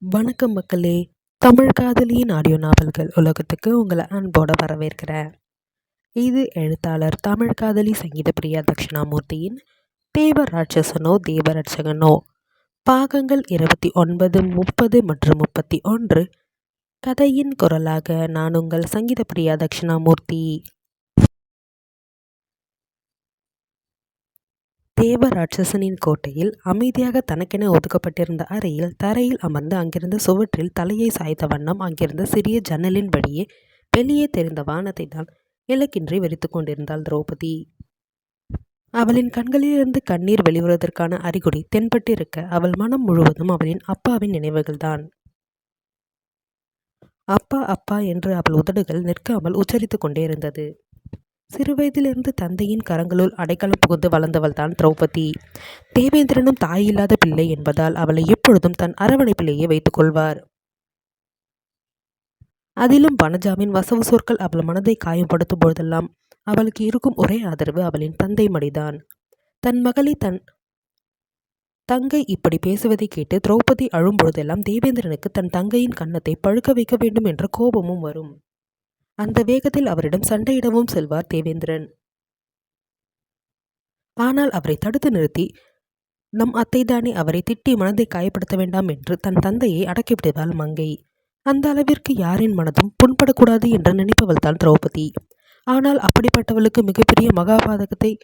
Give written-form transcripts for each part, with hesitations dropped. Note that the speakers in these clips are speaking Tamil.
வணக்கம் மக்களே! தமிழ் காதலியின் ஆடியோ நாவல்கள் உலகத்துக்கு உங்களை அன்போட வரவேற்கிறேன். இது எழுத்தாளர் தமிழ் காதலி சங்கீதப்பிரியா தட்சிணாமூர்த்தியின் தேவ ராட்சசனோ தேவரட்சகனோ பாகங்கள் 29, 30 மற்றும் 31. கதையின் குரலாக நான் உங்கள் சங்கீதப்பிரியா தட்சிணாமூர்த்தி. தேவ ராட்சசனின் கோட்டையில் அமைதியாக தனக்கென ஒதுக்கப்பட்டிருந்த அறையில் தரையில் அமர்ந்து அங்கிருந்த சுவற்றில் தலையை சாய்த்த வண்ணம் அங்கிருந்த சிறிய ஜன்னலின் வழியே வெளியே தெரிந்த வானத்தை தான் இலக்கின்றி வெறித்து கொண்டிருந்தாள் திரௌபதி. அவளின் கண்களிலிருந்து கண்ணீர் வெளிவருவதற்கான அறிகுறி தென்பட்டிருக்க அவள் மனம் முழுவதும் அவளின் அப்பாவின் நினைவுகள்தான். அப்பா அப்பா என்று அவள் உதடுகள் நிற்காமல் உச்சரித்து கொண்டே இருந்தது. சிறுவயதிலிருந்து தந்தையின் கரங்களுள் அடைக்கலம் புகுந்து வளர்ந்தவள் தான் திரௌபதி. தேவேந்திரனும் தாயில்லாத பிள்ளை என்பதால் அவளை எப்பொழுதும் தன் அரவணைப்பிலேயே வைத்துக் கொள்வார். அதிலும் வனஜாவின் வசவு சொற்கள் அவள் மனதை காயப்படுத்தும் பொழுதெல்லாம் அவளுக்கு இருக்கும் ஒரே ஆதரவு அவளின் தந்தை மடிதான். தன் மகளை தன் தங்கை இப்படி பேசுவதை கேட்டு திரௌபதி அழும் பொழுதெல்லாம் தேவேந்திரனுக்கு தன் தங்கையின் கன்னத்தை பழுக்க வைக்க வேண்டும் என்ற கோபமும் வரும். அந்த வேகத்தில் அவரிடம் சண்டையிடவும் செல்வார் தேவேந்திரன். ஆனால் அவரை தடுத்து நிறுத்தி நம் அத்தைதானே, அவரை திட்டி மனதை காயப்படுத்த வேண்டாம் என்று தன் தந்தையை அடக்கிவிடுவாள் மங்கை. அந்த அளவிற்கு யாரின் மனதும் புண்படக்கூடாது என்று நினைப்பவள் தான் திரௌபதி. ஆனால் அப்படிப்பட்டவளுக்கு மிகப்பெரிய மகாபாதகத்தை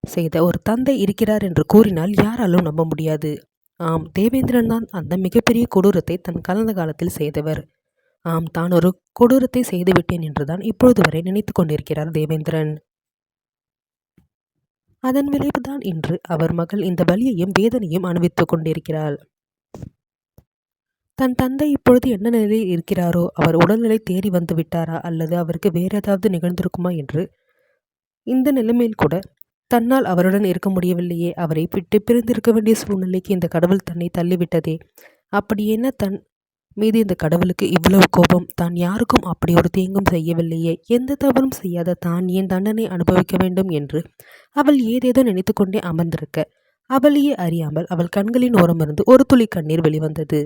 செய்த ஒரு தந்தை இருக்கிறார் என்று கூறினால் யாராலும் நம்ப முடியாது. ஆம், தேவேந்திரன் தான் அந்த மிகப்பெரிய கொடூரத்தை தன் கலந்த காலத்தில் செய்தவர். ஆம், தான் ஒரு கொடூரத்தை செய்துவிட்டேன் என்றுதான் இப்பொழுது வரை நினைத்து கொண்டிருக்கிறார் தேவேந்திரன். அதன் விளைவுதான் இன்று அவர் மகள் இந்த வலியையும் வேதனையும் அனுபவித்துக் கொண்டிருக்கிறாள். தன் தந்தை இப்பொழுது என்ன நிலையில் இருக்கிறாரோ, அவர் உடல்நிலை தேறி வந்து விட்டாரா அல்லது அவருக்கு வேற ஏதாவது நிகழ்ந்திருக்குமா என்று இந்த நிலைமையில் கூட தன்னால் அவருடன் இருக்க முடியவில்லையே, அவரை விட்டு பிரிந்திருக்க வேண்டிய சூழ்நிலைக்கு இந்த கடவுள் தன்னை தள்ளிவிட்டதே, அப்படி என்ன தன் மீது இந்த கடவுளுக்கு இவ்வளவு கோபம்? தான் யாருக்கும் அப்படி ஒரு தீங்கும் செய்யவில்லையே, எந்த தவறும் செய்யாத தான் ஏன் தண்டனை அனுபவிக்க வேண்டும் என்று அவள் ஏதேதோ நினைத்து கொண்டே அமர்ந்திருக்க அவளையே அறியாமல் அவள் கண்களின் ஓரமிருந்து ஒரு துளி கண்ணீர் வெளிவந்தது.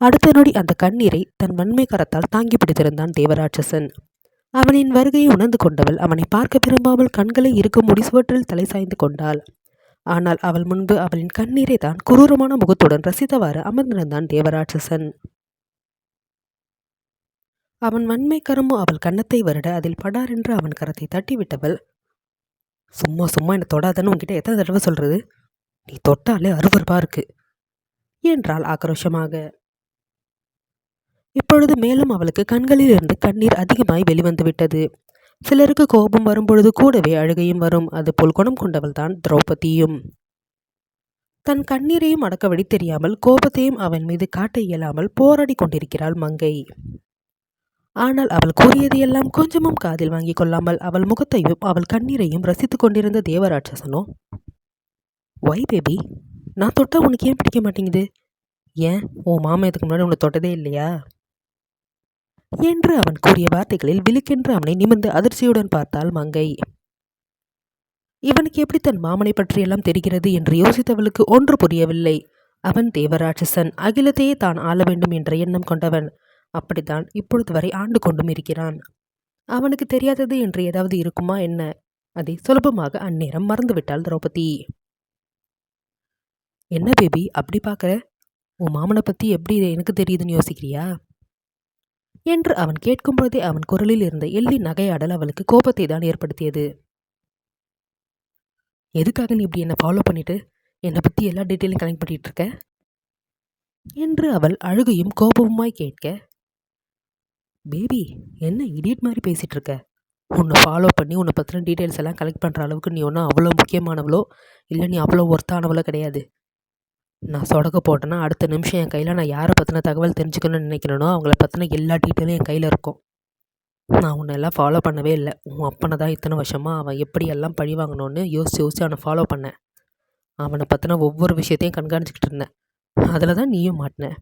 அடுத்த நொடி அந்த கண்ணீரை தன் வன்மை கரத்தால் தாங்கி பிடித்திருந்தான் தேவராட்சசன். அவனின் வருகையை உணர்ந்து கொண்டவள் அவனை பார்க்க விரும்பாமல் கண்களை இருக்கும் முடிசுவற்றில் தலை சாய்ந்து கொண்டாள். ஆனால் அவள் முன்பு அவளின் கண்ணீரை தான் குரூரமான முகத்துடன் ரசித்தவாறு அமர்ந்திருந்தான் தேவராட்சசன். அவன் வன்மை கரமோ அவள் கன்னத்தை வருட அதில் படார் என்று அவன் கரத்தை தட்டிவிட்டவள், சும்மா சும்மா என்னை தொடாதன்னு உன்கிட்ட எத்தனை தடவை சொல்றது? நீ தொட்டாலே அருவருப்பா இருக்கு என்றாள் ஆக்ரோஷமாக. இப்பொழுது மேலும் அவளுக்கு கண்களில் இருந்து கண்ணீர் அதிகமாய் வெளிவந்து விட்டது. சிலருக்கு கோபம் வரும்பொழுது கூடவே அழுகையும் வரும். அதுபோல் குணம் கொண்டவள் தான் திரௌபதியும். தன் கண்ணீரையும் அடக்க வழி தெரியாமல் கோபத்தையும் அவன் மீது காட்ட இயலாமல் போராடி கொண்டிருக்கிறாள் மங்கை. ஆனால் அவள் கூறியதையெல்லாம் கொஞ்சமும் காதில் வாங்கி கொள்ளாமல் அவள் முகத்தையும் அவள் கண்ணீரையும் ரசித்து கொண்டிருந்த தேவராட்சசனோ, ஒய் பேபி, நான் தொட்டா உனக்கு ஏன் பிடிக்க மாட்டேங்குது? ஏன் உன் மாமா இதுக்கு முன்னாடி உன்னை தொட்டதே இல்லையா என்று அவன் கூறிய வார்த்தைகளில் விழுக்கென்று அவனை நிமிர்ந்து அதிர்ச்சியுடன் பார்த்தாள் மங்கை. இவனுக்கு எப்படி தன் மாமனை பற்றியெல்லாம் தெரிகிறது என்று யோசித்தவளுக்கு ஒன்று புரியவில்லை. அவன் தேவராட்சசன், அகிலத்தையே தான் ஆள வேண்டும் என்ற எண்ணம் கொண்டவன். அப்படித்தான் இப்பொழுது வரை ஆண்டு கொண்டும் இருக்கிறான். அவனுக்கு தெரியாதது என்று ஏதாவது இருக்குமா என்ன? அதை சுலபமாக அந்நேரம் மறந்துவிட்டாள் திரௌபதி. என்ன பேபி அப்படி பார்க்குற? உன் மாமனை பற்றி எப்படி எனக்கு தெரியுதுன்னு யோசிக்கிறியா என்று அவன் கேட்கும்போதே அவன் குரலில் இருந்த எள்ளி நகையாடல் அவளுக்கு கோபத்தை தான் ஏற்படுத்தியது. எதுக்காக நீ இப்படி என்னை ஃபாலோ பண்ணிட்டு என்னை பற்றி எல்லா டீட்டெயிலும் கனெக்ட் பண்ணிட்டு இருக்க என்று அவள் அழுகையும் கோபமுமாய் கேட்க, பேபி என்ன இடியட் மாதிரி பேசிகிட்டு இருக்க? உன்னை ஃபாலோ பண்ணி உன்னை பற்றின டீட்டெயில்ஸ் எல்லாம் கலெக்ட் பண்ணுற அளவுக்கு நீ ஒன்றும் அவ்வளோ முக்கியமானவளோ இல்லை நீ அவ்வளோ ஒர்த்தானவளோ கிடையாது. நான் சொடக்க போட்டேன்னா அடுத்த நிமிஷம் என் கையில் நான் யாரை பற்றின தகவல் தெரிஞ்சுக்கணும்னு நினைக்கிறேனோ அவங்கள பற்றின எல்லா டீட்டெயிலும் என் கையில் இருக்கும். நான் உன்னை எல்லாம் ஃபாலோ பண்ணவே இல்லை. உன் அப்பனை தான் இத்தனை வருஷமாக அவன் எப்படி எல்லாம் பழி வாங்கணும்னு யோசித்து அவனை ஃபாலோ பண்ணேன். அவனை பற்றின ஒவ்வொரு விஷயத்தையும் கண்காணிச்சிக்கிட்டு இருந்தேன். அதில் தான் நீயும் மாட்டின.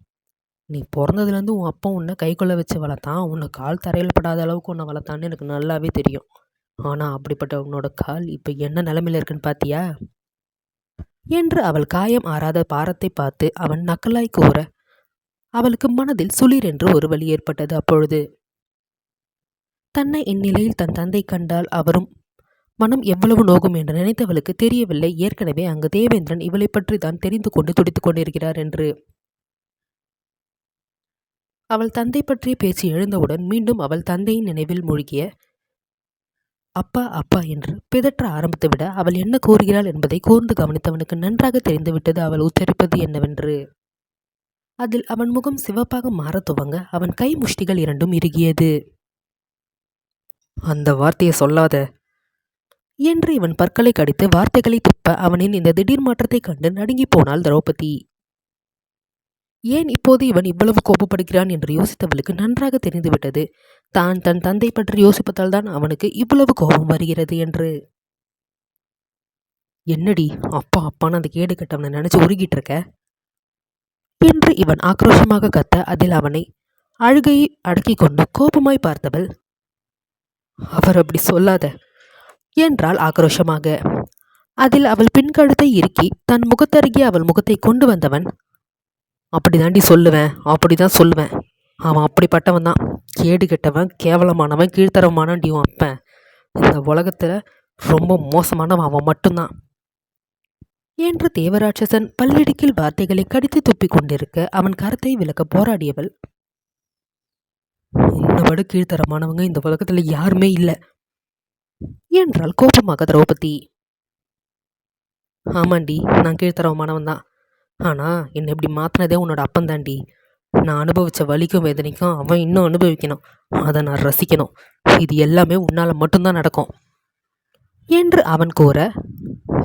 நீ பிறந்ததுலேருந்து உன் அப்பா உன்னை கைக்குள்ளே வச்சு வளர்த்தான். உன்னை கால் தரையில் படாத அளவுக்கு உன்னை வளர்த்தான்னு எனக்கு நல்லாவே தெரியும். ஆனால் அப்படிப்பட்ட உன்னோட கால் இப்போ என்ன நிலமையில இருக்குன்னு பார்த்தியா? என்று அவள் காயம் ஆறாத பாரத்தை பார்த்து அவன் நக்கலாய் கூற அவளுக்கு மனதில் சுளிர் என்று ஒரு வலி ஏற்பட்டது. அப்பொழுது தன்னை இந்நிலையில் தன் தந்தை கண்டால் அவரும் மனம் எவ்வளவு நோகும் என்று நினைத்தவளுக்கு தெரியவில்லை, ஏற்கனவே அங்கு தேவேந்திரன் இவளை பற்றி தான் தெரிந்து கொண்டு துடித்துக் கொண்டிருக்கிறார் என்று. அவள் தந்தை பற்றிய பேச்சு எழுந்தவுடன் மீண்டும் அவள் தந்தையின் நினைவில் மூழ்கிய அப்பா அப்பா என்று பிதற்ற ஆரம்பித்துவிட அவள் என்ன கூறுகிறாள் என்பதை கூர்ந்து கவனித்தவனுக்கு நன்றாக தெரிந்துவிட்டது அவள் உச்சரிப்பது என்னவென்று. அதில் அவன் முகம் சிவப்பாக மாறத் துவங்க அவன் கை முஷ்டிகள் இரண்டும் இறுகியது. அந்த வார்த்தையை சொல்லாத என்று இவன் பற்களை கடித்து வார்த்தைகளை துப்ப அவனின் இந்த திடீர் மாற்றத்தை கண்டு நடுங்கி போனாள் திரௌபதி. ஏன் இப்போது இவன் இவ்வளவு கோபப்படுகிறான் என்று யோசித்தவளுக்கு நன்றாக தெரிந்துவிட்டது தான் தன் தந்தை பற்றி யோசிப்பதால் தான் அவனுக்கு இவ்வளவு கோபம் வருகிறது என்று. என்னடி அப்பா அப்பான்னு அந்த கேடு கட்டவனை நினைச்சு உருகிட்டு இருக்க என்று இவன் ஆக்ரோஷமாக கத்த அதில் அவனை அழுகையை அடக்கி கொண்டு கோபமாய் பார்த்தவள் அவர் அப்படி சொல்லாத என்றாள் ஆக்ரோஷமாக. அதில் அவள் பின்கழுத்தை இறுக்கி தன் முகத்தருகே அவள் முகத்தை கொண்டு வந்தவன் அப்படிதாண்டி சொல்லுவேன், அப்படிதான் சொல்லுவேன். அவன் அப்படிப்பட்டவன் தான், கேடு கெட்டவன், கேவலமானவன், கீழ்த்தரமானடி உன் அப்பன். இந்த உலகத்துல ரொம்ப மோசமானவன் அவன் மட்டும்தான் என்று தேவராட்சசன் பல்லிடுக்கில் வார்த்தைகளை கடித்து துப்பிக் கொண்டிருக்க அவன் கருத்தை விளக்க போராடியவள் உன்னை விட கீழ்த்தரமானவங்க இந்த உலகத்துல யாருமே இல்லை என்றாள் கோபமாக திரௌபதி. ஆமாண்டி, நான் கீழ்த்தரமானவன் தான். ஆனா என்னை இப்படி மாத்தினதே உன்னோட அப்பன் தாண்டி. நான் அனுபவிச்ச வலிக்கும் வேதனைக்கும் அவன் இன்னும் அனுபவிக்கணும், அதை நான் ரசிக்கணும். இது எல்லாமே உன்னால மட்டும்தான் நடக்கும் என்று அவன் கூற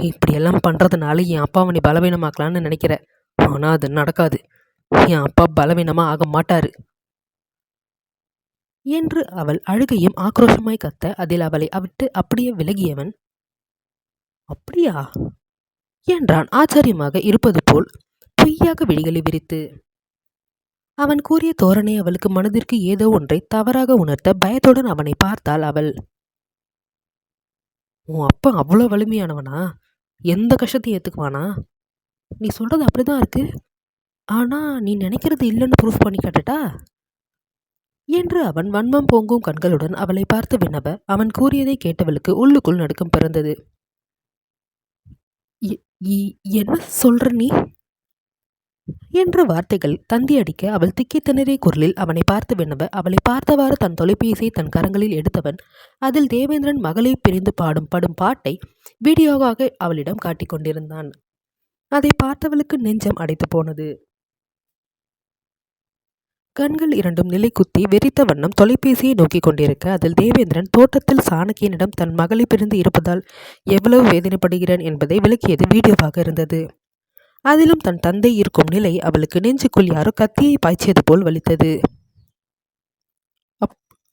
இப்படியெல்லாம் பண்றதுனால என் அப்பாவை நீ பலவீனமாக்கலான்னு நினைக்கிற, ஆனா அது நடக்காது. என் அப்பா பலவீனமா ஆக மாட்டாரு என்று அவள் அழுகையும் ஆக்ரோஷமாய் கத்த அதில் அவளை விட்டு அப்படியே விலகியவன் அப்படியா என்றான் ஆச்சரியமாக இருப்பது போல் பொய்யாக விழிகளை விரித்து. அவன் கூறிய தோரணை அவளுக்கு மனதிற்கு ஏதோ ஒன்றை தவறாக உணர்த்த பயத்துடன் அவனை பார்த்தாள் அவள். உன் அப்பா அவ்வளோ வலிமையானவனா? எந்த கஷ்டத்தையும் ஏத்துக்குவானா? நீ சொல்றது அப்படிதான் இருக்கு, ஆனா நீ நினைக்கிறது இல்லைன்னு ப்ரூஃப் பண்ணி காட்டட்டா என்று அவன் வன்மம் பொங்கும் கண்களுடன் அவளை பார்த்து வினவ அவன் கூறியதை கேட்டவளுக்கு உள்ளுக்குள் நடுக்கம் பிறந்தது. என்ன சொல்ற நீ என்ற வார்த்தைகள் தந்தி அடிக்க அவள் திக்கி திணறிய குரலில் அவனை பார்த்து வினவ அவளை பார்த்தவாறு தன் தொலைபேசியை தன் கரங்களில் எடுத்தவன் அதில் தேவேந்திரன் மகளை பிரிந்து படும் பாட்டை வீடியோவாக அவளிடம் காட்டிக் கொண்டிருந்தான். அதை பார்த்தவளுக்கு நெஞ்சம் அடைத்து போனது. கண்கள் இரண்டும் நிலை குத்தி வெறித்த வண்ணம் தொலைபேசியை நோக்கி கொண்டிருக்க அதில் தேவேந்திரன் தோட்டத்தில் சாணக்கியனிடம் தன் மகளை பிரிந்து இருப்பதால் எவ்வளவு வேதனைப்படுகிறான் என்பதை விளக்கியது வீடியோவாக இருந்தது. அதிலும் தன் தந்தை இருக்கும் நிலை அவளுக்கு நெஞ்சுக்குள் யாரோ கத்தியை பாய்ச்சியது போல் வலித்தது.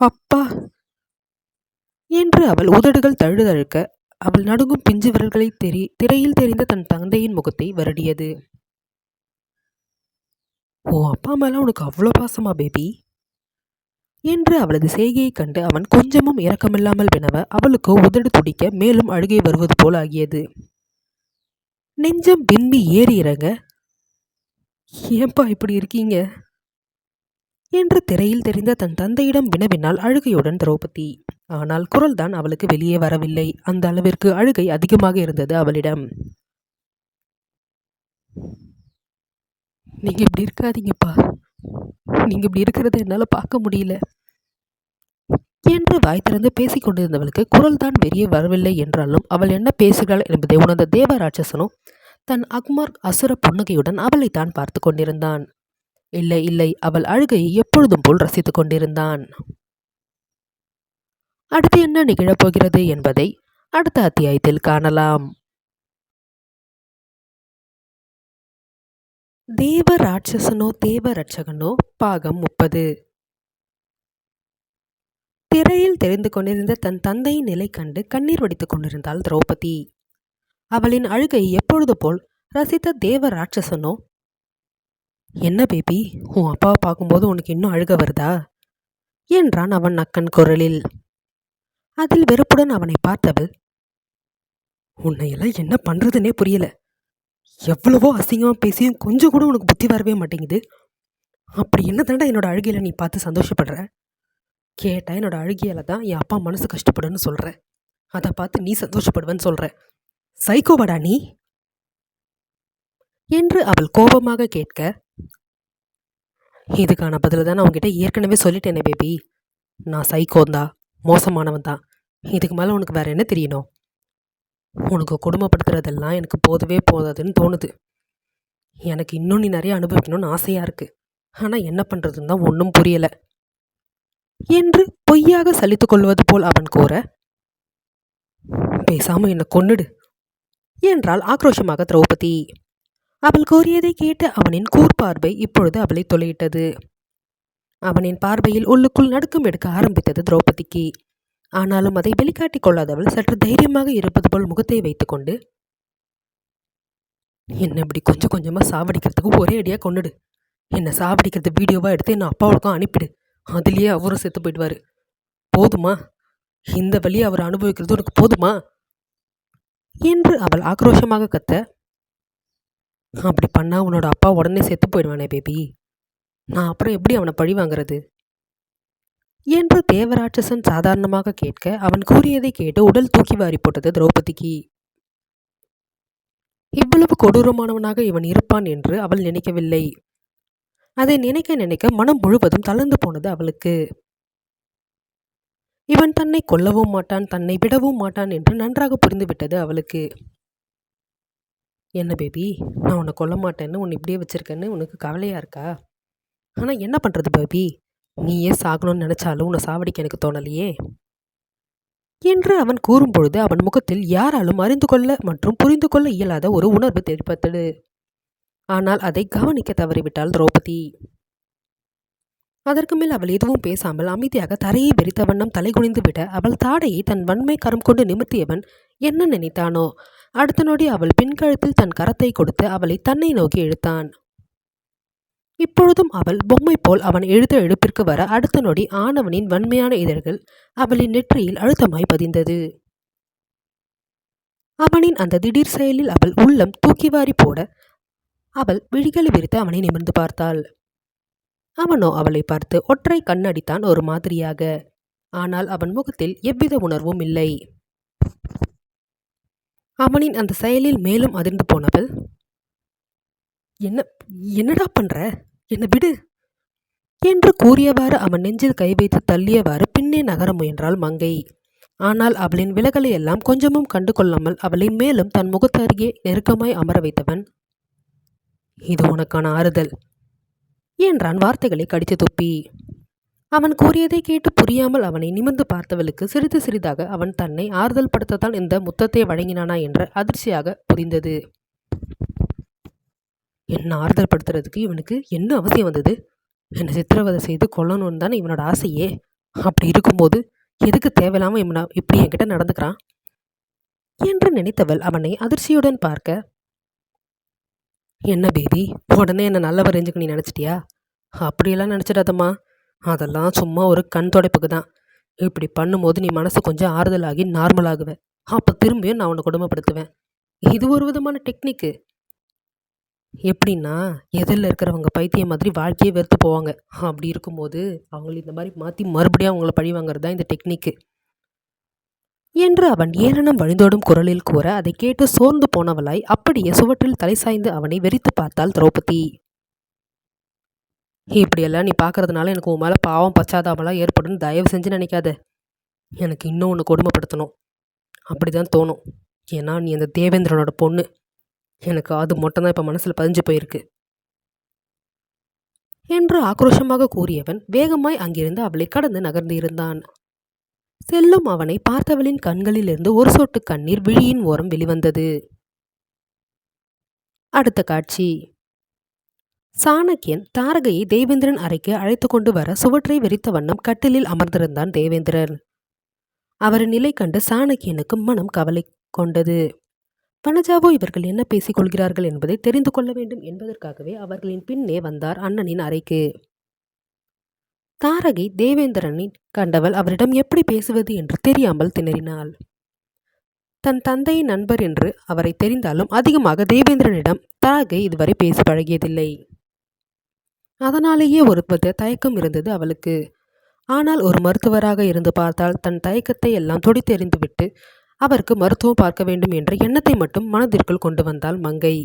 அப்பா என்று அவள் உதடுகள் தழுதழுக்க அவள் நடுங்கும் பிஞ்சு விரல்களை திரையில் தெரிந்த தன் தந்தையின் முகத்தை வருடியது. ஓ அப்பா மேல உனக்கு அவ்வளோ பாசமா பேபி என்று அவளது செய்கையை கண்டு அவன் கொஞ்சமும் இரக்கமில்லாமல் வினவ அவளுக்கு உதடு துடிக்க மேலும் அழுகை வருவது போல் ஆகியது. நெஞ்சம் விம்மி ஏறி இறங்க ஏன்பா இப்படி இருக்கீங்க என்று திரையில் தெரிந்த தன் தந்தையிடம் வினவினாள் அழுகையுடன் திரௌபதி. ஆனால் குரல்தான் அவளுக்கு வெளியே வரவில்லை. அந்த அளவிற்கு அழுகை அதிகமாக இருந்தது அவளிடம். நீங்க இப்படி இருக்காதீங்கப்பா, நீங்க இப்படி இருக்கிறத என்னால பார்க்க முடியல என்று வாய் திறந்து பேசிக் கொண்டிருந்தவளுக்கு குரல் தான் வெளியே வரவில்லை என்றாலும் அவள் என்ன பேசுகிறாள் என்பதை உணர்ந்த தேவராட்சசனும் தன் அக்மார் அசுர புன்னகையுடன் அவளைத்தான் பார்த்து கொண்டிருந்தான். இல்லை இல்லை, அவள் அழுகையை எப்பொழுதும் போல் ரசித்துக் கொண்டிருந்தான். அடுத்து என்ன நிகழப்போகிறது என்பதை அடுத்த அத்தியாயத்தில் காணலாம். தேவ ராட்சசனோ தேவ ரட்சகனோ பாகம் 30. திரையில் தெரிந்து கொண்டிருந்த தன் தந்தையின் நிலை கண்டு கண்ணீர் வடித்துக் கொண்டிருந்தாள் திரௌபதி. அவளின் அழுகை எப்பொழுது போல் ரசித்த தேவ ராட்சசனோ என்ன பேபி, உன் அப்பாவை பார்க்கும்போது உனக்கு இன்னும் அழுக வருதா என்றான் அவன் நக்கன் குரலில். அதில் வெறுப்புடன் அவனை பார்த்தவள் உன்னை எல்லாம் என்ன பண்றதுன்னே புரியல, எவ்வளவோ அசிங்கமாக பேசியும் கொஞ்சம் கூட உனக்கு புத்தி வரவே மாட்டேங்குது. அப்படி என்ன தாண்டா என்னோட அழுகையில் நீ பார்த்து சந்தோஷப்படுற? கேட்டால் என்னோட அழுகையால் தான் என் அப்பா மனசு கஷ்டப்படுன்னு சொல்கிற. அதை பார்த்து நீ சந்தோஷப்படுவேன்னு சொல்கிற. சைக்கோவாடா நீ என்று அவள் கோபமாக கேட்க, இதுக்கான பதில் தான் நான் உங்ககிட்ட ஏற்கனவே சொல்லிட்டேனே பேபி. நான் சைக்கோந்தா, மோசமானவன் தான். இதுக்கு மேலே உனக்கு வேற என்ன தெரியணும்? உனக்கு கொடுமைப்படுத்துறதெல்லாம் எனக்கு போதவே போதாதுன்னு தோணுது. எனக்கு இன்னும் நீ நிறைய அனுபவிக்கணும்னு ஆசையாக இருக்குது. ஆனால் என்ன பண்ணுறதுன்னு தான் ஒன்றும் புரியலை என்று பொய்யாக சலித்து கொள்வது போல் அவன் கூற, பேசாமல் என்னை கொன்னுடு என்றாள் ஆக்ரோஷமாக திரௌபதி. அவள் கூறியதை கேட்டு அவனின் கூர்பார்வை இப்பொழுது அவளை தொலையிட்டது. அவனின் பார்வையில் உள்ளுக்குள் நடுக்கம் எடுக்க ஆரம்பித்தது திரௌபதிக்கு. ஆனாலும் அதை வெளிக்காட்டிக் கொள்ளாதவள் சற்று தைரியமாக இருப்பது போல் முகத்தை வைத்துக்கொண்டு, என்னை இப்படி கொஞ்சம் கொஞ்சமாக சாவடிக்கிறதுக்கு ஒரே அடியாக கொண்டுடு. என்னை சாவடிக்கிறது வீடியோவாக எடுத்து என்ன அப்பாவுக்கும் அனுப்பிடு. அதுலேயே அவரும் செத்து போயிடுவார். போதுமா? இந்த வழியை அவர் அனுபவிக்கிறது உனக்கு போதுமா என்று அவள் ஆக்ரோஷமாக கத்த, அப்படி பண்ணால் உன்னோட அப்பா உடனே செத்து போயிடுவானே பேபி. நான் அப்புறம் எப்படி அவனை பழி வாங்கிறது என்று தேவராட்சசன் சாதாரணமாக கேட்க, அவன் கூறியதை கேட்டு உடல் தூக்கி வாரி போட்டது திரௌபதிக்கு. இவ்வளவு கொடூரமானவனாக இவன் இருப்பான் என்று அவள் நினைக்கவில்லை. அதை நினைக்க நினைக்க மனம் முழுவதும் தளர்ந்து போனது அவளுக்கு. இவன் தன்னை கொல்லவும் மாட்டான், தன்னை விடவும் மாட்டான் என்று நன்றாக புரிந்துவிட்டது அவளுக்கு. என்ன பேபி, நான் உன்னை கொல்ல மாட்டேன்னு உன்னை இப்படியே வச்சிருக்கேன்னு உனக்கு கவலையா இருக்கா? ஆனால் என்ன பண்ணுறது பேபி, நீயே சாகணும்னு நினைச்சாலும் உன்னை சாவடிக்க எனக்கு தோணலையே என்று அவன் கூறும்பொழுது அவன் முகத்தில் யாராலும் அறிந்து கொள்ள மற்றும் புரிந்து கொள்ள இயலாத ஒரு உணர்வு தெரிவித்தது. ஆனால் அதை கவனிக்க தவறிவிட்டாள் திரௌபதி. அதற்கு மேல் அவள் எதுவும் பேசாமல் அமைதியாக தரையை வெறித்த வண்ணம் தலைகுனிந்து விட, அவள் தாடையை தன் வன்மை கரம் கொண்டு நிமிர்த்தியவன் என்ன நினைத்தானோ, அடுத்த நொடி அவள் பின்கழுத்தில் தன் கரத்தை கொடுத்து அவளை தன்னை நோக்கி இழுத்தான். இப்பொழுதும் அவள் பொம்மை போல் அவன் எழுத எழுப்பிற்கு வர, அடுத்த நொடி ஆணவனின் வன்மையான இதழ்கள் அவளின் நெற்றியில் அழுத்தமாய் பதிந்தது. அவனின் அந்த திடீர் செயலில் அவள் உள்ளம் தூக்கி வாரி போட, அவள் விழிகளை விரித்து அவனை நிமிர்ந்து பார்த்தாள். அவனோ அவளை பார்த்து ஒற்றை கண்ணடித்தான் ஒரு மாதிரியாக. ஆனால் அவன் முகத்தில் எவ்வித உணர்வும் இல்லை. அவனின் அந்த செயலில் மேலும் அதிர்ந்து போனவள், என்னடா பண்ற, என்ன விடு என்று கூறியவாறு அவன் நெஞ்சில் கை வைத்து தள்ளியவாறு பின்னே நகர முயன்றாள் மங்கை. ஆனால் அவளின் விலகலை எல்லாம் கொஞ்சமும் கண்டு கொள்ளாமல் அவளை மேலும் தன் முகத்தருகே நெருக்கமாய் அமர வைத்தவன், இது உனக்கான ஆறுதல் என்றான் வார்த்தைகளை கடித்து துப்பி. அவன் கூறியதை கேட்டு புரியாமல் அவனை நிமிர்ந்து பார்த்தவளுக்கு சிறிது சிறிதாக அவன் தன்னை ஆறுதல் படுத்தத்தான் இந்த முத்தத்தை வழங்கினானா என்ற அதிர்ச்சியாக புரிந்தது. என்ன ஆறுதல் படுத்துறதுக்கு இவனுக்கு என்ன அவசியம் வந்தது? என்னை சித்திரவதை செய்து கொல்லணும்னு தானே இவனோட ஆசையே. அப்படி இருக்கும்போது எதுக்கு தேவையில்லாமல் இவனை இப்படி என்கிட்ட நடந்துக்கிறான் என்று நினைத்தவள் அவனை அதிர்ச்சியுடன் பார்க்க, என்ன பேபி, உடனே என்ன நல்லவ ரேஞ்சுக்கு நீ நினச்சிட்டியா? அப்படியெல்லாம் நினச்சிடாதம்மா. அதெல்லாம் சும்மா ஒரு கண் துடைப்புக்கு தான். இப்படி பண்ணும்போது நீ மனசு கொஞ்சம் ஆறுதலாகி நார்மலாகுவ. அப்போ திரும்பியும் நான் உன்னை கொடுமைப்படுத்துவேன். இது ஒரு விதமான டெக்னிக்கு. எப்படின்னா, எதிரில் இருக்கிறவங்க பைத்தியம் மாதிரி வாழ்க்கையே வெறுத்து போவாங்க. அப்படி இருக்கும்போது அவங்களை இந்த மாதிரி மாற்றி மறுபடியும் அவங்கள பழி வாங்குறது தான் இந்த டெக்னிக்கு என்று அவன் ஏளனம் வழிந்தோடும் குரலில் கூற, அதை கேட்டு சோர்ந்து போனவளாய் அப்படியே சுவற்றில் தலை சாய்ந்து அவனை வெறித்து பார்த்தாள் திரௌபதி. இப்படியெல்லாம் நீ பார்க்கறதுனால எனக்கு உன் மேலே பாவம் பச்சாதாபெல்லாம் ஏற்படும் தயவு செஞ்சு நினைக்காத. எனக்கு இன்னும் ஒன்று கொடுமைப்படுத்தணும் அப்படி தான் தோணும். ஏன்னா நீ அந்த தேவேந்திரனோட பொண்ணு. எனக்கு அது மட்டும்தான் இப்போ மனசில் பதிஞ்சு போயிருக்கு என்று ஆக்ரோஷமாக கூறியவன் வேகமாய் அங்கிருந்து அவளை கடந்து நகர்ந்து இருந்தான். செல்லும் அவனை பார்த்தவளின் கண்களிலிருந்து ஒரு சொட்டு கண்ணீர் விழியின் ஓரம் வெளிவந்தது. அடுத்த காட்சி. சாணக்கியன் தாரகையை தேவேந்திரன் அறைக்கு அழைத்து கொண்டு வர சுவற்றை வெறித்த வண்ணம் கட்டிலில் அமர்ந்திருந்தான் தேவேந்திரன். அவரின் நிலை கண்டு சாணக்கியனுக்கு மனம் கவலை கொண்டது. வனஜாவோ இவர்கள் என்ன பேசிக் கொள்கிறார்கள் என்பதை தெரிந்து கொள்ள வேண்டும் என்பதற்காகவே அவர்களின் பின்னே வந்தார் அண்ணனின் அறைக்கு. தாரகை தேவேந்திரனை கண்டவள் அவரிடம் எப்படி பேசுவது என்று தெரியாமல் திணறினாள். தன் தந்தையின் நண்பர் என்று அவரை தெரிந்தாலும் அதிகமாக தேவேந்திரனிடம் தாரகை இதுவரை பேசி பழகியதில்லை. அதனாலேயே ஒரு தயக்கம் இருந்தது அவளுக்கு. ஆனால் ஒரு மருத்துவராக இருந்து பார்த்தால் தன் தயக்கத்தை எல்லாம் துடைத்தெறிந்துவிட்டு அவருக்கு மருத்துவம் பார்க்க வேண்டும் என்ற எண்ணத்தை மட்டும் மனதிற்குள் கொண்டு வந்தாள் மங்கை.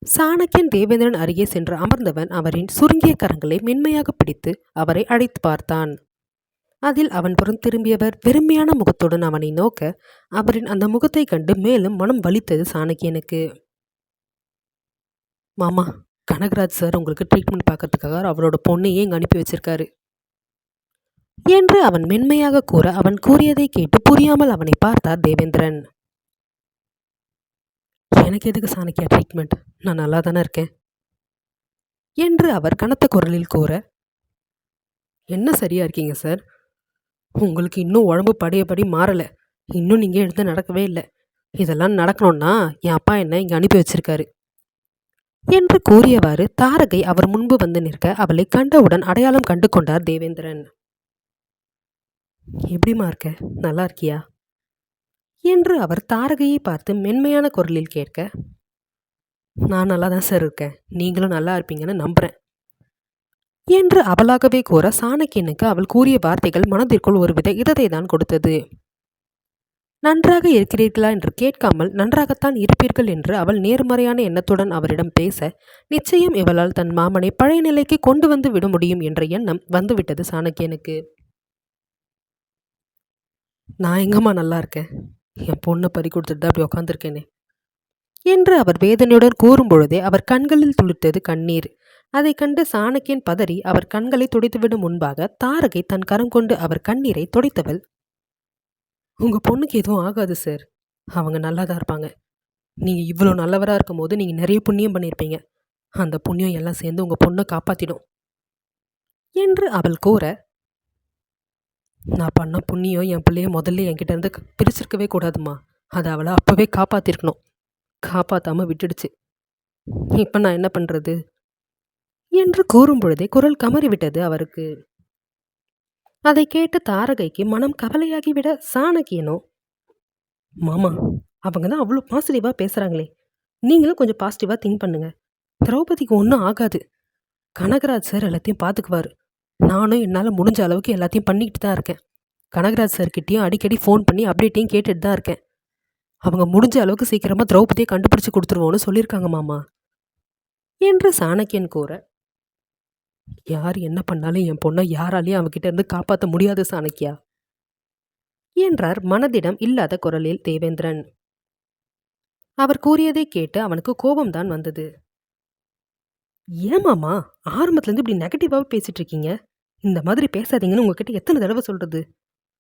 சாணக்கியன் தேவேந்திரன் அருகே சென்று அமர்ந்தவன் அவரின் சுருங்கிய கரங்களை மென்மையாக பிடித்து அவரை அழைத்து பார்த்தான். அதில் அவன் புறம் திரும்பியவர் வெறுமையான முகத்துடன் அவனை நோக்க அவரின் அந்த முகத்தை கண்டு மேலும் மனம் வலித்தது சாணக்கியனுக்கு. மாமா, கனகராஜ் சார் உங்களுக்கு ட்ரீட்மெண்ட் பார்க்கறதுக்காக அவரோட பொண்ணையே இங்கே அனுப்பி வச்சிருக்காரு என்று அவன் மென்மையாக கூற அவன் கூறியதை கேட்டு புரியாமல் அவனை பார்த்தார் தேவேந்திரன். எனக்கு எதுக்கு சாணக்கியா ட்ரீட்மெண்ட்? நான் நல்லா தானே இருக்கேன் என்று அவர் கனத்த குரலில் கூற, என்ன சரியா இருக்கீங்க சார்? உங்களுக்கு இன்னும் உடம்பு படையபடி மாறலை. இன்னும் நீங்கள் எழுந்து நடக்கவே இல்லை. இதெல்லாம் நடக்கணும்னா என் அப்பா என்ன இங்கே அனுப்பி வச்சிருக்காரு என்று கூறியவாறு தாரகை அவர் முன்பு வந்து நிற்க அவளை கண்டவுடன் அடையாளம் கண்டு கொண்டார் தேவேந்திரன். எப்படிமா இருக்க? நல்லா இருக்கியா என்று அவர் தாரகையை பார்த்து மென்மையான குரலில் கேட்க, நான் நல்லா தான் சார் இருக்கேன், நீங்களும் நல்லா இருப்பீங்கன்னு நம்புறேன் என்று அவளாகவே கூற சாணக்கியனுக்கு அவள் கூறிய வார்த்தைகள் மனதிற்குள் ஒருவித இதத்தை தான் கொடுத்தது. நன்றாக இருக்கிறீர்களா என்று கேட்காமல் நன்றாகத்தான் இருப்பீர்கள் என்று அவள் நேர்மறையான எண்ணத்துடன் அவரிடம் பேச, நிச்சயம் இவளால் தன் மாமனை பழைய நிலைக்கு கொண்டு வந்து விட முடியும் என்ற எண்ணம் வந்துவிட்டது சாணக்கியனுக்கு. நான் எங்கம்மா நல்லா இருக்கேன், என் பொண்ணை பறி கொடுத்துட்டு தான் அப்படி உக்காந்துருக்கேனே என்று அவர் வேதனையுடன் கூறும் பொழுதே அவர் கண்களில் துளிர்த்தது கண்ணீர். அதை கண்டு சாணக்கியன் பதறி அவர் கண்களை துடைத்துவிடும் முன்பாக தாரகை தன் கரம் கொண்டு அவர் கண்ணீரை துடைத்தவள், உங்கள் பொண்ணுக்கு எதுவும் ஆகாது சார், அவங்க நல்லா தான் இருப்பாங்க. நீங்கள் இவ்வளோ நல்லவராக இருக்கும் போது நீங்கள் நிறைய புண்ணியம் பண்ணியிருப்பீங்க. அந்த புண்ணியம் எல்லாம் சேர்ந்து உங்கள் பொண்ணை காப்பாற்றிடும் என்று அவள் கூற, நான் பண்ண புண்ணியம் என் பிள்ளைய முதல்ல என்கிட்ட இருந்து பிரிச்சிருக்கவே கூடாதுமா. அதை அவளை அப்போவே காப்பாற்றிருக்கணும். காப்பாற்றாமல் விட்டுடுச்சு. இப்போ நான் என்ன பண்ணுறது என்று கூறும் பொழுதே குரல் கமறிவிட்டது அவருக்கு. அதை கேட்டு தாரகைக்கு மனம் கவலையாகிவிட சாணக்கியனோ, மாமா, அவங்க தான் அவ்வளோ பாசிட்டிவாக பேசுகிறாங்களே, நீங்களும் கொஞ்சம் பாசிட்டிவாக திங்க் பண்ணுங்க. திரௌபதிக்கு ஒன்றும் ஆகாது. கனகராஜ் சார் எல்லாத்தையும் பார்த்துக்குவார். நானும் என்னால் முடிஞ்ச அளவுக்கு எல்லாத்தையும் பண்ணிக்கிட்டு தான் இருக்கேன். கனகராஜ் சார்கிட்டையும் அடிக்கடி ஃபோன் பண்ணி அப்டேட்டையும் கேட்டுட்டு தான் இருக்கேன். அவங்க முடிஞ்ச அளவுக்கு சீக்கிரமாக திரௌபதியை கண்டுபிடிச்சி கொடுத்துருவோன்னு சொல்லியிருக்காங்க மாமா என்று சாணக்கியன் கூற, யார் என்ன பண்ணாலும் என் பொண்ணை யாராலையும் அவகிட்ட இருந்து காப்பாற்ற முடியாது சாணக்கியா என்றார் மனதிடம் இல்லாத குரலில் தேவேந்திரன். அவர் கூறியதை கேட்டு அவனுக்கு கோபம்தான் வந்தது. ஏமாமா, ஆரம்பத்துலேருந்து இப்படி நெகட்டிவாக பேசிட்டு இருக்கீங்க? இந்த மாதிரி பேசாதீங்கன்னு உங்ககிட்ட எத்தனை தடவை சொல்றது?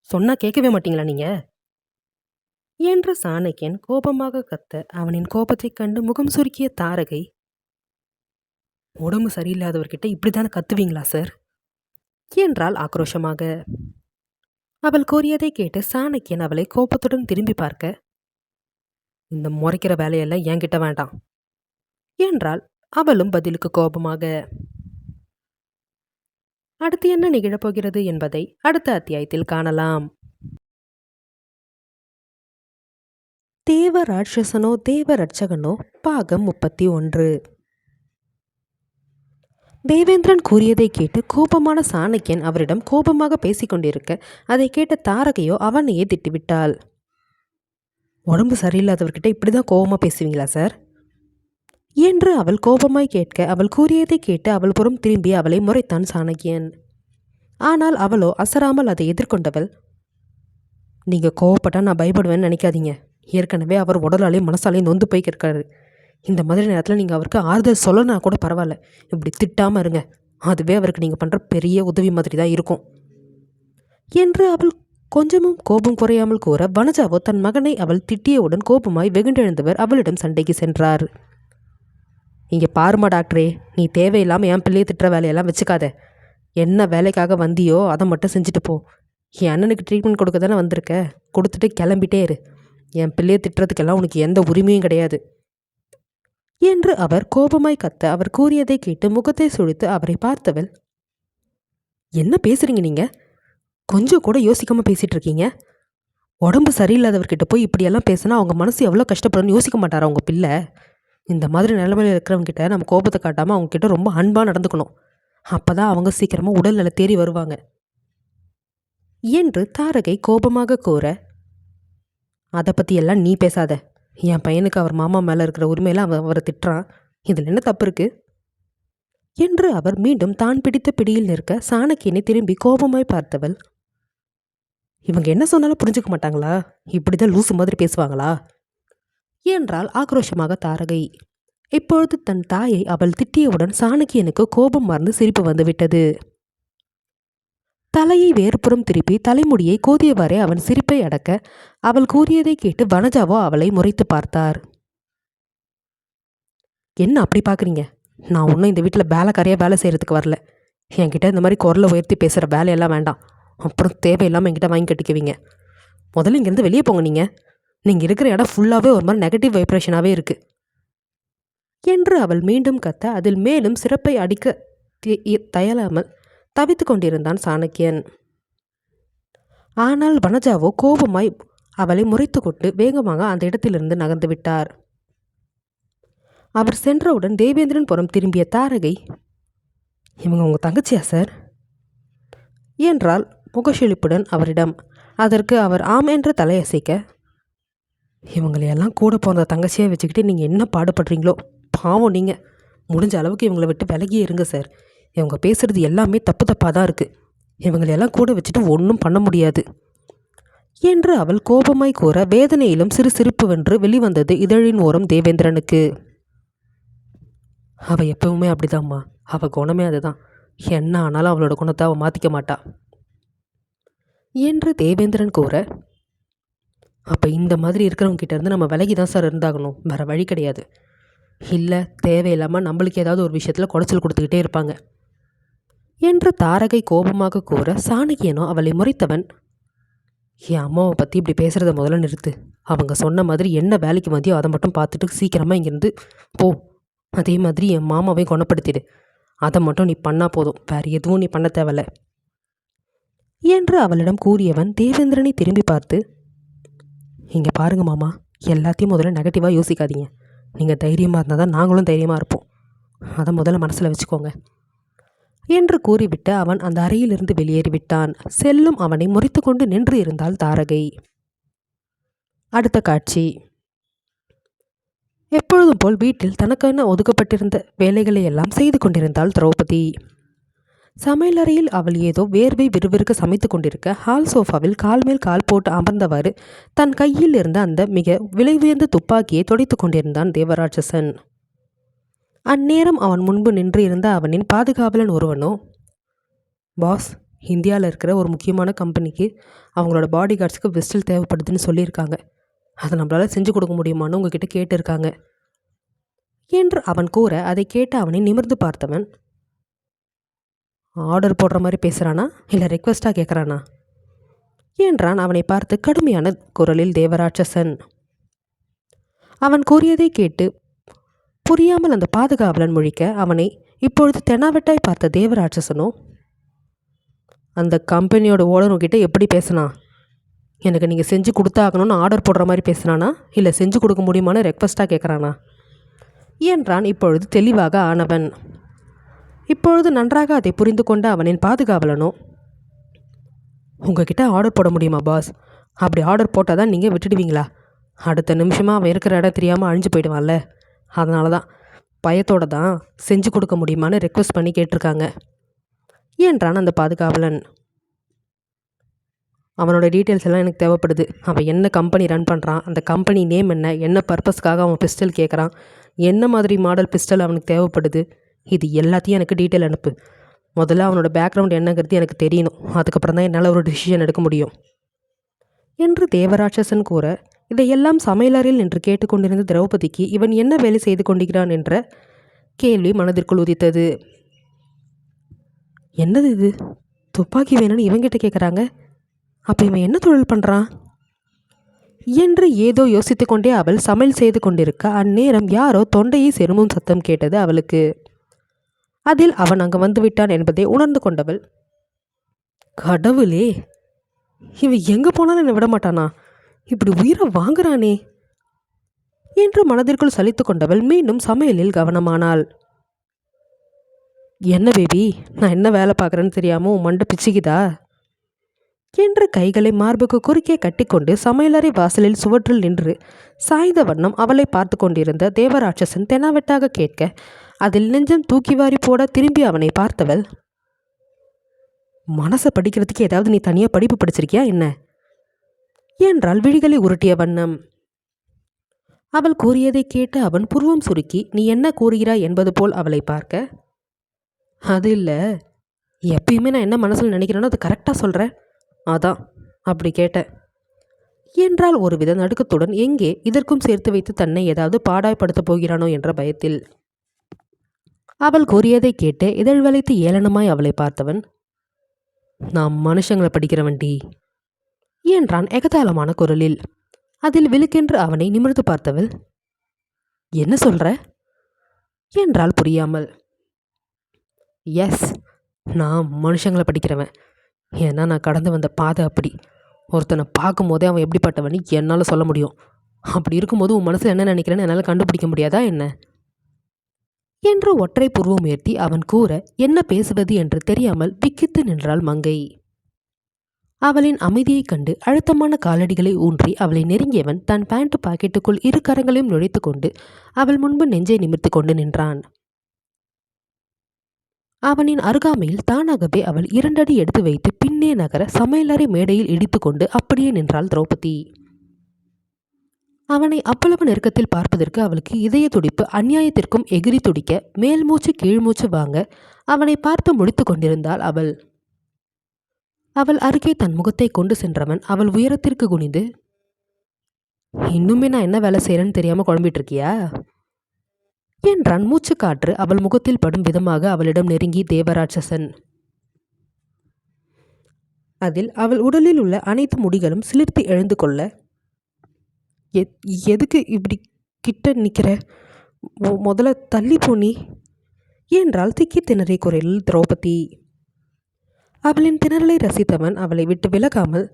சொன்னா கேட்கவே மாட்டீங்களா நீங்க என்று சாணக்கியன் கோபமாக கத்த, அவனின் கோபத்தைக் கண்டு முகம் சுருக்கிய தாரகை, உடம்பு சரியில்லாதவர்கிட்ட இப்படித்தானே கத்துவீங்களா சார் என்றாள் ஆக்ரோஷமாக. அவள் கூறியதை கேட்டு சாணக்கியன் அவளை கோபத்துடன் திரும்பி பார்க்க, இந்த முறைக்கிற வேலையெல்லாம் என்கிட்ட வேண்டாம் என்றாள் அவளும் பதிலுக்கு கோபமாக. அடுத்து என்ன நிகழப்போகிறது என்பதை அடுத்த அத்தியாயத்தில் காணலாம். தேவ ராட்சசனோ தேவ ரட்சகனோ பாகம் 31. தேவேந்திரன் கூறியதை கேட்டு கோபமான சாணக்கியன் அவரிடம் கோபமாக பேசிக்கொண்டிருக்க அதை கேட்ட தாரகையோ அவனையே திட்டிவிட்டாள். உடம்பு சரியில்லாதவர்கிட்ட இப்படிதான் கோபமாக பேசுவீங்களா சார் என்று அவள் கோபமாய் கேட்க அவள் கூறியதை கேட்டு அவள் புறம் திரும்பி அவளை முறைத்தான் சாணக்கியன். ஆனால் அவளோ அசராமல் அதை எதிர்கொண்டவள், நீங்கள் கோவப்பட்டா நான் பயப்படுவேன்னு நினைக்காதீங்க. ஏற்கனவே அவர் உடலாலே மனசாலே நொந்து போய்க்கிருக்காரு. இந்த மாதிரி நேரத்தில் நீங்கள் அவருக்கு ஆறுதல் சொல்லனா கூட பரவாயில்ல, இப்படி திட்டாமல் இருங்க. அதுவே அவருக்கு நீங்கள் பண்ணுற பெரிய உதவி மாதிரி தான் இருக்கும் என்று அவள் கொஞ்சமும் கோபம் குறையாமல் கூற, வனஜாவோ தன் மகனை அவள் திட்டியவுடன் கோபமாய் வெகுண்டெழுந்தவர் அவளிடம் சண்டைக்கு சென்றார். இங்கே பாருமா டாக்டரே, நீ தேவையில்லாமல் என் பிள்ளையை திட்டுற வேலையெல்லாம் வச்சுக்காத. என்ன வேலைக்காக வந்தியோ அதை மட்டும் செஞ்சுட்டு போ. என் அண்ணனுக்கு ட்ரீட்மெண்ட் கொடுக்க தானே வந்திருக்க, கொடுத்துட்டு கிளம்பிட்டே இரு. என் பிள்ளையை திட்டுறதுக்கெல்லாம் உனக்கு எந்த உரிமையும் கிடையாது என்று அவர் கோபமாய் கத்த, அவர் கூறியதை கேட்டு முகத்தை சுழித்து அவரை பார்த்தவள், என்ன பேசுறீங்க நீங்க? கொஞ்சம் கூட யோசிக்காம பேசிட்டு இருக்கீங்க. உடம்பு சரியில்லாதவர்கிட்ட போய் இப்படியெல்லாம் பேசினா அவங்க மனசு எவ்வளோ கஷ்டப்படுன்னு யோசிக்க மாட்டாரா அவங்க பிள்ளை? இந்த மாதிரி நிலைமையில் இருக்கிறவங்ககிட்ட நம்ம கோபத்தை காட்டாமல் அவங்கக்கிட்ட ரொம்ப அன்பாக நடந்துக்கணும். அப்போ தான் அவங்க சீக்கிரமாக உடல்நல தேறி வருவாங்க என்று தாரகை கோபமாக கூற, அதை பற்றி எல்லாம் நீ பேசாத. என் பையனுக்கு அவர் மாமா மேலே இருக்கிற உரிமையில அவரை திட்டுறான். இதில் என்ன தப்பு இருக்கு என்று அவர் மீண்டும் தான் பிடித்த பிடியில் நிற்க சாணக்கியனை திரும்பி கோபமாய் பார்த்தவள், இவங்க என்ன சொன்னாலும் புரிஞ்சுக்க மாட்டாங்களா? இப்படிதான் லூசு மாதிரி பேசுவாங்களா என்றால் ஆக்ரோஷமாக தாரகை. இப்பொழுது தன் தாயை அவள் திட்டியவுடன் சாணக்கியனுக்கு கோபம் மறந்து சிரிப்பு வந்துவிட்டது. தலையை வேறுபுறம் திருப்பி தலைமுடியை கோதியவாறே அவன் சிரிப்பை அடக்க அவள் கூறியதை கேட்டு வனஜாவோ அவளை முறைத்து பார்த்தார். என்ன அப்படி பார்க்குறீங்க? நான் ஒன்றும் இந்த வீட்டில் வேலைக்காரியாக வேலை செய்கிறதுக்கு வரல. என்கிட்ட இந்த மாதிரி குரலை உயர்த்தி பேசுகிற வேலையெல்லாம் வேண்டாம். அப்புறம் தேவையில்லாமல் என்கிட்ட வாங்கி கட்டிக்குவீங்க. முதல்ல இங்கேருந்து வெளியே போங்க. நீங்கள் இருக்கிற இடம் ஃபுல்லாகவே ஒரு மாதிரி நெகட்டிவ் வைப்ரேஷனாகவே இருக்குது என்று அவள் மீண்டும் கத்த அதில் மேலும் சிறப்பை அடிக்க தயலாமல் தவித்து கொண்டிருந்தான் சாணக்கியன். ஆனால் வனஜாவோ கோபமாய் அவளை முறைத்து கொண்டு வேகமாக அந்த இடத்திலிருந்து நகர்ந்து விட்டார். அவர் சென்றவுடன் தேவேந்திரன் புறம் திரும்பிய தாரகை, இவங்க உங்கள் தங்கச்சியா சார் என்றால் முகஷெழிப்புடன் அவரிடம். அதற்கு அவர் ஆம் என்று தலையசைக்க, இவங்களையெல்லாம் கூட போன தங்கச்சியாக வச்சுக்கிட்டு நீங்கள் என்ன பாடுபடுறீங்களோ பாவம். நீங்கள் முடிஞ்ச அளவுக்கு இவங்களை விட்டு விலகியே இருங்க சார். இவங்க பேசுகிறது எல்லாமே தப்பு தப்பாக தான் இருக்குது. இவங்களையெல்லாம் கூட வச்சுட்டு ஒன்றும் பண்ண முடியாது என்று அவள் கோபமாய் கூற வேதனையிலும் சிறு சிரிப்பு வென்று வெளிவந்தது இதழின் ஓரம் தேவேந்திரனுக்கு. அவள் எப்பவுமே அப்படிதாம்மா. அவள் குணமே அதுதான். என்ன ஆனாலும் அவளோட குணத்தை அவள் மாற்றிக்க மாட்டா என்று தேவேந்திரன் கூற, அப்போ இந்த மாதிரி இருக்கிறவங்ககிட்ட இருந்து நம்ம விலகி தான் சார் இருந்தாகணும். வேறு வழி கிடையாது. இல்லை தேவையில்லாமல் நம்மளுக்கு ஏதாவது ஒரு விஷயத்தில் குடைச்சல் கொடுத்துக்கிட்டே இருப்பாங்க என்று தாரகை கோபமாக கூற சாணக்கியனோ அவளை முறைத்தவன், என் அம்மாவை பற்றி இப்படி பேசுகிறத முதல்ல நிறுத்து. அவங்க சொன்ன மாதிரி என்ன வேலைக்கு மதியோ அதை மட்டும் பார்த்துட்டு சீக்கிரமாக இங்கேருந்து போ. அதே மாதிரி என் மாமாவையும் குணப்படுத்திடு. அதை மட்டும் நீ பண்ணால் போதும். வேறு எதுவும் நீ பண்ண தேவையில்ல என்று அவளிடம் கூறியவன் தேவேந்திரனை திரும்பி பார்த்து, இங்கே பாருங்க மாமா, எல்லாத்தையும் முதல்ல நெகட்டிவாக யோசிக்காதீங்க. நீங்கள் தைரியமாக இருந்தால் தான் நாங்களும் தைரியமாக இருப்போம். அதை முதல்ல மனசில் வச்சுக்கோங்க என்று கூறிவிட்டு அவன் அந்த அறையிலிருந்து வெளியேறிவிட்டான். செல்லும் அவனை முறைத்து கொண்டு நின்று இருந்தாள் தாரகை. அடுத்த காட்சி. எப்பொழுதும் போல் வீட்டில் தனக்கென ஒதுக்கப்பட்டிருந்த வேலைகளை எல்லாம் செய்து கொண்டிருந்தாள் திரௌபதி. சமையலறையில் அவள் ஏதோ வேர்வை விறுவிறுக்க சமைத்து கொண்டிருக்க ஹால் சோஃபாவில் கால் மேல் கால் போட்டு அமர்ந்தவாறு தன் கையில் இருந்த அந்த மிக விலை உயர்ந்த துப்பாக்கியை துடைத்து கொண்டிருந்தான் தேவராட்சசன். அந்நேரம் அவன் முன்பு நின்று இருந்த அவனின் பாதுகாவலன் ஒருவனோ, பாஸ், இந்தியாவில் இருக்கிற ஒரு முக்கியமான கம்பெனிக்கு அவங்களோட பாடி கார்ட்ஸுக்கு பிஸ்டல் தேவைப்படுதுன்னு சொல்லியிருக்காங்க. அதை நம்மளால் செஞ்சு கொடுக்க முடியுமான்னு உங்ககிட்ட கேட்டிருக்காங்க என்று அவன் கூற அதை கேட்டு அவனை நிமிர்ந்து பார்த்தவன், ஆர்டர் போடுற மாதிரி பேசுகிறானா இல்லை ரெக்வஸ்ட்டாக கேட்குறானா என்றான் அவனை பார்த்து கடுமையான குரலில் தேவராட்சசன். அவன் கூறியதை கேட்டு புரியாமல் அந்த பாதுகாவலன் முழிக்க அவனை இப்பொழுது தெனாவெட்டாய் பார்த்த தேவராட்சசனோ, அந்த கம்பெனியோட ஓனர்கிட்ட எப்படி பேசினா? எனக்கு நீங்கள் செஞ்சு கொடுத்தாகணும்னு ஆர்டர் போடுற மாதிரி பேசுகிறானா இல்லை செஞ்சு கொடுக்க முடியுமான்னு ரெக்வஸ்ட்டாக கேட்குறானா என்றான் இப்பொழுது தெளிவாக ஆனவன். இப்பொழுது நன்றாக அதை புரிந்து கொண்ட அவனின் பாதுகாவலனோ, உங்ககிட்ட ஆர்டர் போட முடியுமா பாஸ்? அப்படி ஆர்டர் போட்டால் தான் நீங்கள் விட்டுடுவீங்களா? அடுத்த நிமிஷமாக அவன் இருக்கிற இடம் தெரியாமல் அழிஞ்சு போயிடுவான்ல. அதனால தான் பயத்தோடு தான் செஞ்சு கொடுக்க முடியுமான்னு ரெக்வஸ்ட் பண்ணி கேட்டிருக்காங்க என்றான் அந்த பாதுகாவலன். அவனோட டீட்டெயில்ஸ் எல்லாம் எனக்கு தேவைப்படுது. அவன் என்ன கம்பெனி ரன் பண்ணுறான், அந்த கம்பெனி நேம் என்ன, என்ன பர்பஸ்க்காக அவன் பிஸ்டல் கேட்குறான், என்ன மாதிரி மாடல் பிஸ்டல் அவனுக்கு தேவைப்படுது, இது எல்லாத்தையும் எனக்கு டீட்டெயில் அனுப்பு. முதல்ல அவனோட பேக்ரவுண்ட் என்னங்கிறது எனக்கு தெரியணும். அதுக்கப்புறம் தான் என்னால் ஒரு டிசிஷன் எடுக்க முடியும் என்று தேவராட்சசன் கூற, இதையெல்லாம் சமையலறையில் நின்று கேட்டுக்கொண்டிருந்த திரௌபதிக்கு இவன் என்ன வேலை செய்து கொண்டிருக்கிறான் என்ற கேள்வி மனதிற்குள் உதித்தது. என்னது இது, துப்பாக்கி வேணும்னு இவங்கிட்ட கேட்குறாங்க, அப்போ இவன் என்ன தொழில் பண்ணுறான் என்று ஏதோ யோசித்து கொண்டே அவள் சமையல் செய்து கொண்டிருக்க அந்நேரம் யாரோ தொண்டையை செருமும் சத்தம் கேட்டது அவளுக்கு. அதில் அவன் அங்கு வந்து விட்டான் என்பதை உணர்ந்து கொண்டவள், கடவுளே, இவன் எங்கே போனாலும் என்னை விட மாட்டானா? இப்படி உயிரை வாங்குறானே என்று மனதிற்குள் சலித்து கொண்டவள் மீண்டும் சமையலில் கவனமானாள். என்ன பேபி, நான் என்ன வேலை பார்க்குறேன்னு தெரியாமல் உன் மண்டை பிச்சுக்குதா என்று கைகளை மார்புக்கு குறுக்கே கட்டிக்கொண்டு சமையலறை வாசலில் சுவற்றில் நின்று சாய்ந்த வண்ணம் அவளை பார்த்து கொண்டிருந்த தேவராட்சசன் தெனாவெட்டாக கேட்க அதில் நெஞ்சம் தூக்கி வாரி போட திரும்பி அவனை பார்த்தவள், மனசை படிக்கிறதுக்கு ஏதாவது நீ தனியாக படிப்பு படிச்சிருக்கியா என்ன என்றால் விழிகளை உருட்டிய வண்ணம். அவள் கூறியதை கேட்டு அவன் புருவம் சுருக்கி நீ என்ன கூறுகிறாய் என்பது போல் அவளை பார்க்க, அது இல்லை, எப்பயுமே நான் என்ன மனசில் நினைக்கிறேனோ அது கரெக்டாக சொல்கிறேன், அதான் அப்படி கேட்டேன் என்றால் ஒருவித நடுக்கத்துடன் எங்கே இதற்கும் சேர்த்து வைத்து தன்னை ஏதாவது பாடாய்படுத்தப் போகிறானோ என்ற பயத்தில். அவள் கூறியதை கேட்டு இதழ் வளைத்து ஏளனமாய் அவளை பார்த்தவன், நாம் மனுஷங்களை படிக்கிறவன்டி என்றான் எகதாளமான குரலில். அதில் விழுக்கென்று அவனை நிமிர்ந்து பார்த்தவள், என்ன சொல்ற என்றால் புரியாமல். எஸ், நான் மனுஷங்களை படிக்கிறவன். ஏன்னா நான் கடந்து வந்த பாதை அப்படி. ஒருத்தனை பார்க்கும் போதே அவன் எப்படிப்பட்டவனு என்னால் சொல்ல முடியும். அப்படி இருக்கும்போது உன் மனசில் என்ன நினைக்கிறேன்னு என்னால் கண்டுபிடிக்க முடியாதா என்ன என்று ஒற்றை புருவம் உயர்த்தி அவன் கூற என்ன பேசுவது என்று தெரியாமல் விக்கித்து நின்றாள் மங்கை. அவளின் அமைதியைக் கண்டு அழுத்தமான காலடிகளை ஊன்றி அவளை நெருங்கியவன் தன் பேண்ட் பாக்கெட்டுக்குள் இரு கரங்களையும் நுழைத்து கொண்டு அவள் முன்பு நெஞ்சை நிமிர்த்து கொண்டு நின்றான். அவனின் அருகாமையில் தானாகவே அவள் 2 அடி எடுத்து வைத்து பின்னே நகர சமையலறை மேடையில் இடித்து கொண்டு அப்படியே நின்றாள் திரௌபதி. அவனை அவ்வளவு நெருக்கத்தில் பார்ப்பதற்கு அவளுக்கு இதய துடிப்பு அந்நியாயத்திற்கும் எகிரி துடிக்க மேல் மூச்சு கீழ் மூச்சு வாங்க அவனை பார்த்து முடித்து கொண்டிருந்தாள் அவள். அவள் அருகே தன் முகத்தை கொண்டு சென்றவன் அவள் உயரத்திற்கு குனிந்து, இன்னுமே நான் என்ன வேலை செய்யறேன்னு தெரியாம குழம்பிட்டு இருக்கியா என்றான் மூச்சு காற்று அவள் முகத்தில் படும் விதமாக அவளிடம் நெருங்கி தேவராட்சசன். அதில் அவள் உடலில் உள்ள அனைத்து முடிகளும் சிலிர்த்து எழுந்து கொள்ள, எதுக்கு இப்படி கிட்ட நிற்கிற, முதல்ல தள்ளி போனி என்றால் திக்கி திணறிய குரலில் திரௌபதி. அவளின் திணறலை ரசித்தவன் அவளை விட்டு விலகாமல்,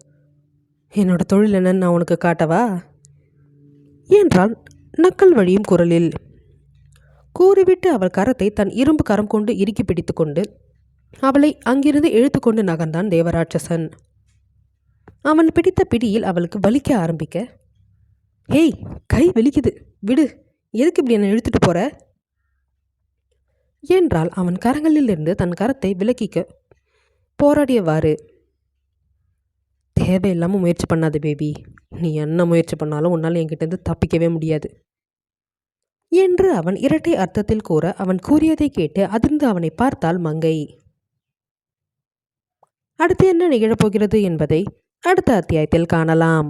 என்னோட தொழில் என்னன்னு நான் உனக்கு காட்டவா என்றால் நக்கல் வழியும் குரலில். கூறிவிட்டு அவள் கரத்தை தன் இரும்பு கரம் கொண்டு இறுக்கி பிடித்து கொண்டு அவளை அங்கிருந்து இழுத்து கொண்டு நகர்ந்தான் தேவராட்சசன். அவன் பிடித்த பிடியில் அவளுக்கு வலிக்க ஆரம்பிக்க, ஏய் கை வலிக்குது விடு, எதுக்கு இப்படி என்னை இழுத்துட்டு போற என்றால் அவன் கரங்களிலிருந்து தன் கரத்தை விலக்கிக்க போராடியவாறு, தேவையில்லாமல் முயற்சி பண்ணாது பேபி, நீ என்ன முயற்சி பண்ணாலும் உன்னால் என்கிட்டேருந்து தப்பிக்கவே முடியாது என்று அவன் இரட்டை அர்த்தத்தில் கூற அவன் கூறியதை கேட்டு அதிர்ந்து அவனை பார்த்தாள் மங்கை. அடுத்து என்ன நிகழப்போகிறது என்பதை அடுத்த அத்தியாயத்தில் காணலாம்.